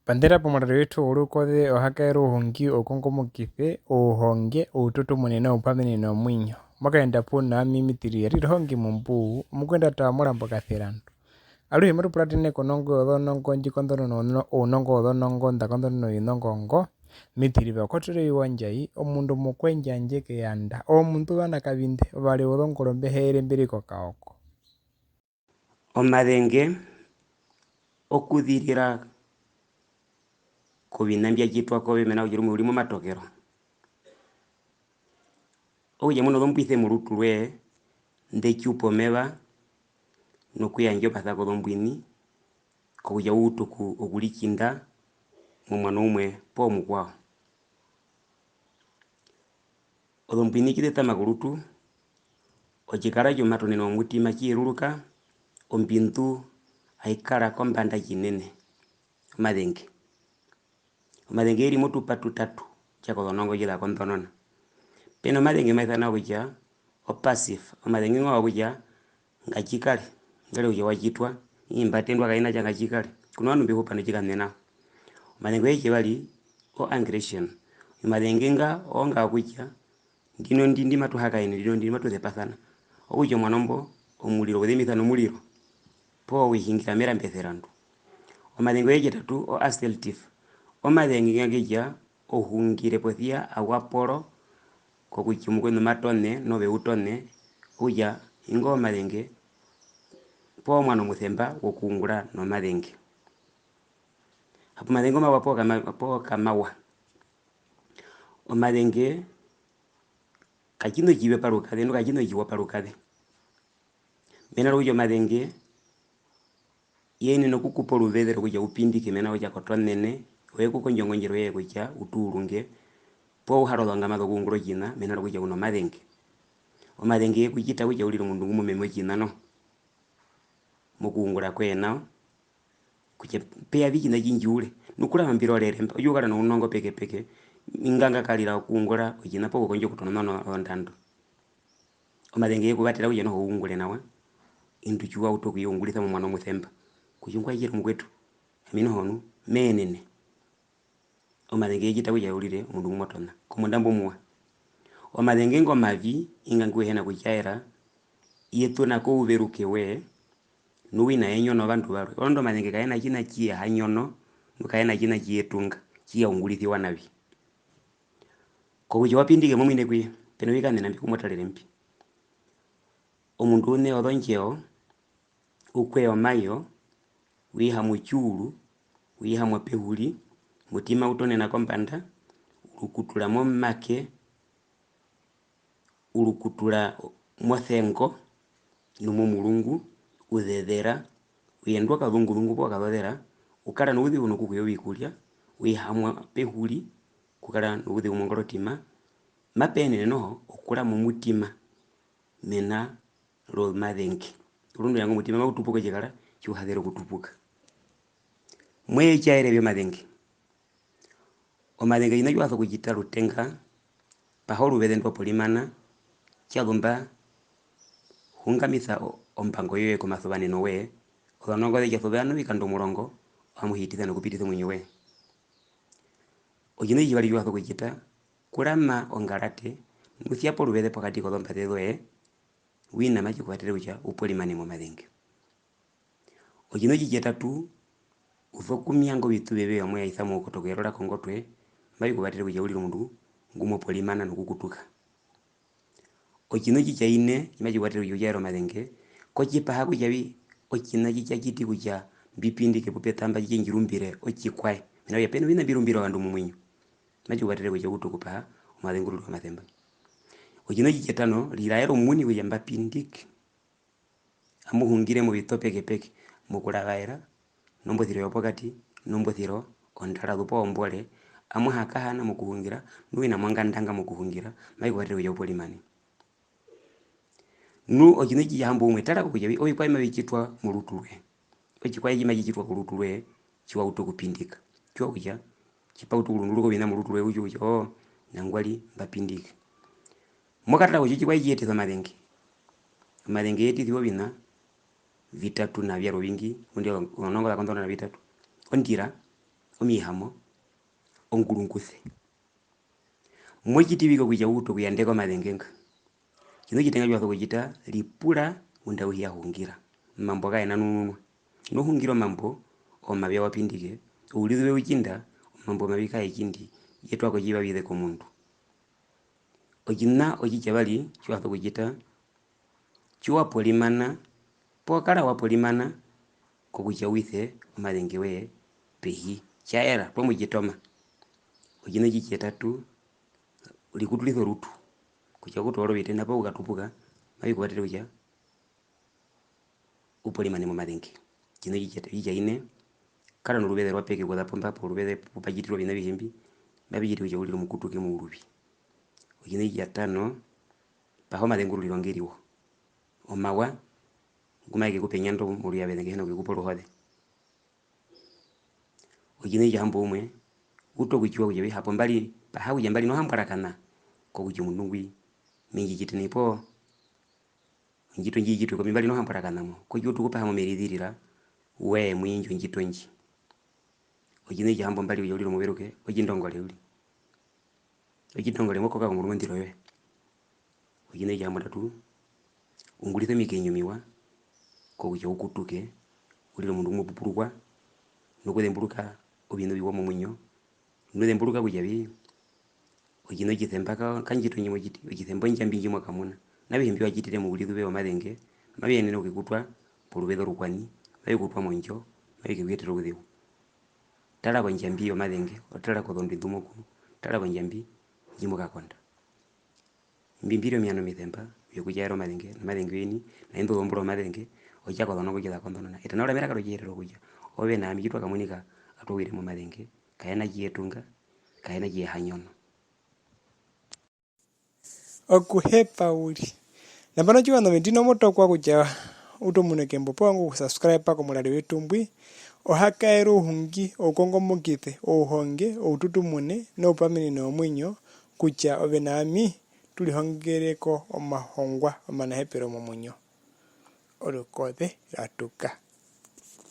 Pandera pomuriro wetu urukothe ohakaira uhongi okonkomokithe ouhonge outoto munene oupamenene omwinyo mwakaenda puna mimitiria ririhongi mumpu mukwenda taamura mbokathirandu aluhe murupulatine konongo odhonongo ndjikondonono ounongo odhonongo ndakondonono oinongongo mitirive okotolewi wanjai omundu mukwenjanje keyanda omuntu vanakavinde vali odhongolombe heele mbiliko kaoko. Omadhenge okudhilila kovina mbyacitwako vimena kutya lumwe uli momatokelo okutya muno dhombwithe molutu lwee ndechupa omeva nokuyandja omathako dhombwini kokutya uutuku okulikinda momwano umwe poo mukwao. Odhombwini kidhetama kolutu ocikala comatoneno omutima ciiluluka ombindu haikala kombanda cinene omadhenge. Omadhenge geli motupa tutatu cakodhonongo cila kondonona. Pena omadhenge maithana kutya opassive omadhenge ngo kutya ngacikale ngele kutya wacitwa imbatendwa kaina ca ngacikale kuno ovandu mbehupa nocikanena. Omadhenge oye civali o aggression omadhenge nga oonga kutya ndino ndi ndimatuhakaine ndino ndi ndimatuthepathana okutya omwanombo omulilo wedhimithana omulilo poo wihingila melambetherandu. Omadhenge oye citatu o assertive omadhenge nga kutya ohungile pothia awapolo kokutya omukwenu omatone nove utone okutya ingo omadhenge poo omwano omuthemba wokuhungula nomadhenge. Hapo omadhenge omawa poo kamawa. Omadhenge kacina ocive palukathe nokacina ociwa palukathe mena rokutya omadhenge yenena okukupa oluveze lokutya upindike mena kutya kotonene oyeku ondjongondjelo yoye kutya utuulunge poo uhale ozoongama dhokuhungula ocina mena rokutya una omadhenge. Omadhenge yekucita kutya ulile omundu ngumwe meme ocina noho mokuhungula koye nao kutya peyavi cina cindji ule nokuli ambila olelemba oyuukala nounongo peke peke nganga kalila okuhungula ocina poo kukondja okutonona ondando. Omadhenge yekuvatela kutya noho uhungule nawa indu ciwauta okwiihungulitha momwano omuthemba kutya ngwayile mukwetu ami noho onu meenene. Omadhenge yecita kutya ulile omundu ngumwe otona komundambo muwa. Omadhenge ngo mavi inga ngwihena kutya era yetuna kouveruke wee nuwina enyono ovandu valwe olondo omadhenge kaena cina ciya nyono nokaena cina ciyetunga ciyahungulithiwa navi kokutya wapindike momwine kwiya pena ovikanena mbi kumotalele mbi. Omundu une odhondjeo ukweya omayo wiiha mocuulu wiiha mopehuli mutima utonena kombanda ulukutula momake ulukutula mothengo nomomulungu udhedhela uyendwa kadhungudhungu poo kadhodhela ukala noudhigu nokukwiya ovikulya wiiha pehuli kukala noudhigu mongolotima mapeenene noho okulamo mutima mena romadhenge olundu ngele omutima mautupuka ocikala ciuhadhele okutupuka. Mweye caelevi omadhenge. Omadhenge cina ciwafa okucita lutenga paha oluveze ndopolimana calumba hungamitha ombango yoye komathuvaneno wee odhonongo dhe cathuva hano vikanda omulongo ohamuhititha nokupititha omwenyo wee. Ocina ocivali ciwafa okucita kulama ongalate nuthiapo oluveze pokati kozombaphe dhoye winama cikuvatele kutya upolimane momadhenge. Ocina ocicetatu ufa okumyanga ovituve vyoye amwe aithamo oukoto kuyelola kongotwe mavikuvatele kutya ulile omundu ngumwe opolimana nokukutuka. Ocina ocicaine cima cikuvatele kutya ucaele omadhenge kocipaha kutyavi ocina cicaciti kutya mbipindike pupetamba cice njilumbile ocikwae mena kutya pena ovina mbilumbila ovandu mumwinyo macikuvatele kutya uutuku paha omadhenge ulile omathemba. Ocina ocicetano lilaela omuni kutya mbapindike amuhungile movito peke peke mokulavaela nombothilo yopokati nombothilo ondaladhu poo ombole amuhakahana mokuhungila nuwina mwangandanga mokuhungila mavikuvatele kutya upolimane. Nu ocina ocicahambo umwe talako kutya ovikwae mavicitwa molutu lwee ocikwae cima cicitwa kolutu lwee ciwauta okupindika ciwa kutya cipauta okulunduluka ovina molutu lwee kutya kutya oo nangwali mbapindike. Mokatala kutya ocikwae ciyetitha omadhenge. Omadhenge yetithiwa ovina vitatu navyalo vingi undi olonongo dakondonona vitatu ondila omihamo ongurunguse mwechitibika kuja uto kuyandeko madengenga kino chitenga chwaso kuchita lipula unda uhiyahungira mambo kae nanununwa nohungira mambo omabya wapindike ulizwe uchinda mambo mabika ikindi yetu ako jiba bide ko mundu ojina ojichabali chwaso kuchita chwa polimana pokala wapolimana kokucha withe madengewe pehi chaera pomujitoma ojina chichetatu ulikutulizo rutu kucha kutoro bite napo ukatupuka mabi kubatele kucha upolimane mu madenge kino chicheta ine kala nurubeze rwapeke kwa pomba porubeze pupajitiro bina bihimbi babijiti kucha uliro mukutuke mu urubi ojina chitano paho madengu lilongeriwo omawa ngumaike kupenyando muri yabene ngena kukupolo hode ojina jambo umwe uto kuchiwa kujabi hapo mbali pahawu jambali no hambarakana ko kujimunungwi mingi jitinipo njito njito ko mbali no hambarakana mo ko jutu kupa hamo meridhirira we mwinjo njito nji ojina jambo mbali ujuliro muberuke ojindongole uli ojindongole moko ka ngurumundiro we ojina jambo tatu ungulithe mikenyo miwa ko kuja ukutuke uliro mundu mupupurukwa nokwe mburuka obino biwa mumunyo node mburuka kujabi ojino jithembaka kanjito nyimo jiti ojithembo njambi njimo kamuna nabihimbi wajitire mu bulithu be omadenge mabiyene no kikutwa polubedo rukwani bayo kutwa monjo bayo kibwete rugudhiu tala kwa njambi omadenge otala ko dondi dumuku tala kwa njambi njimo kakonda mbimbiro miano mithemba yokujaro madenge weni na endo dombro madenge ojako dono kujira kondona ita naula mera karojere rokuja obe na amijitwa kamunika atowire mu madenge kaena jietunga kaena jie hanyono okuhepa uli nambano chiwano vendino moto kwa kuja utomuneke mbopo wangu kusubscribe pako mulali wetumbwi ohakaera ohungi okongomokithe ohonge oututumune nopamini nomwinyo kucha obe nami tulihongereko omahongwa omanahepero momunyo olukothe ratuka